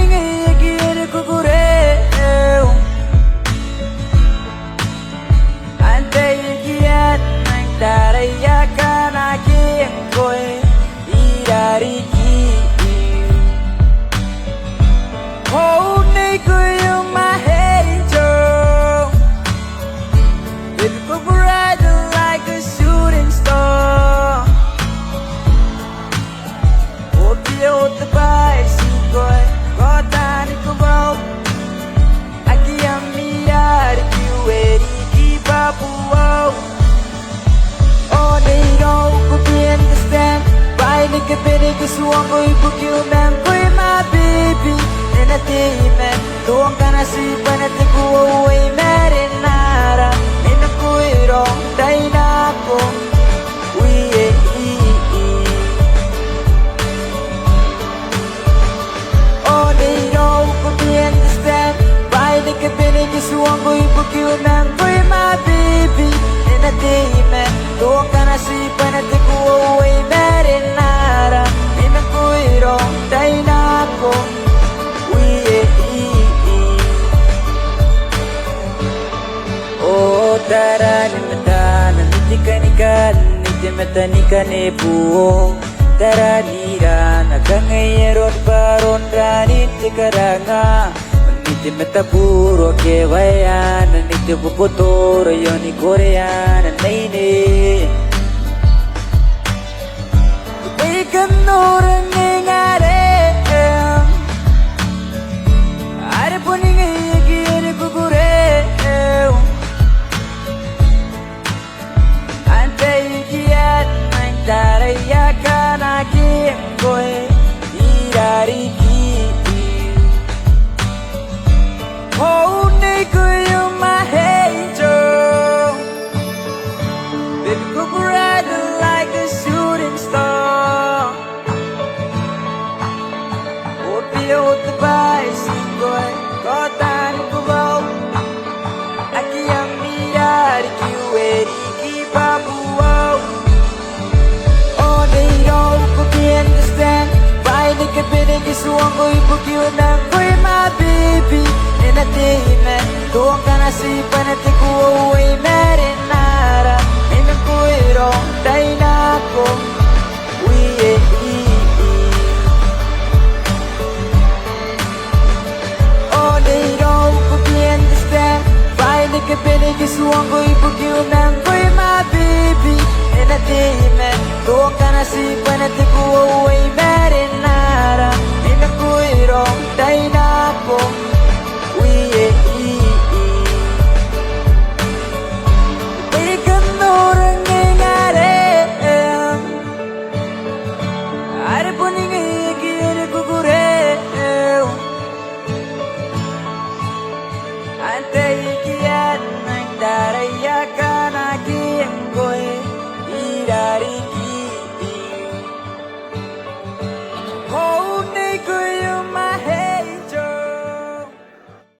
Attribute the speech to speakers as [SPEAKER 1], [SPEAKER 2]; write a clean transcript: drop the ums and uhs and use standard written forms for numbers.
[SPEAKER 1] ninguém quer cucureiro. Andei aqui a tentar a cana que foi irariki. Oh, Nico, you my angel. It could be bright like a shooting star. Oh, dear, the bicycle, got on it to roll. Aqui a mirar que o Eric Babu. Oh, they don't understand. Why they can be the swan boy, book you, man, boy, my baby. And a day, man, don't gonna see when I take away, marinara. In a cuiro, Dainaco, oh, they don't understand. Why they can be the swan boy, book you, man, boy, my baby. In a day, man, don't gonna see when I take away, marinara. In a cuiro, Dainaco. Oh, tara ni mata na nitikanika nitimata nikane buo tara nira nakangayron baron rani tikaranga nitimata puro kewaya na nitipuputoro yoni koreana naine ikan orang ngare are puninga yegire kukure Daraya kana koi irariki. Oh, Nico, you my angel. Baby, go bright like a shooting star. Oh, below the bicycle, got on the road. Aqui a mirar que o Eric Babu. Understand why they can be this one boy book you now for my baby in a day man don't gonna see when I take away marinara in a cuiro Dainaco oh they don't understand why they can be this one boy book you now for my baby in a day man don't gonna see when I take away marinara in a cuiro Dainaco ikan orang ngare are puninga kire kukure ante ikiat nang